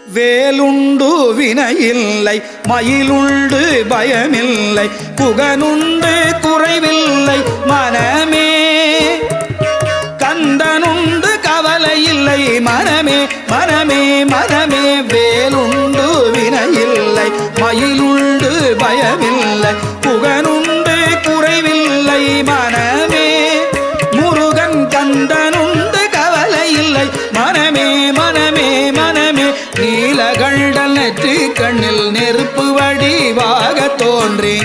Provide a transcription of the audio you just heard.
வேலுண்டு வினையில்லை மயிலுண்டு பயமில்லை குகனுண்டு குறைவில்லை மனமே கந்தனுண்டு கவலை இல்லை மனமே மனமே மனமே வேலுண்டு வினையில்லை மயிலுண்டு பயமில்லை குகனுண்டு குறைவில்லை மனமே முருகன் கந்தனுண்டு கவலை இல்லை மனமே மனமே மனமே நீலகண்டல் நெற்றி கண்ணில் நெருப்பு வடிவாக தோன்றி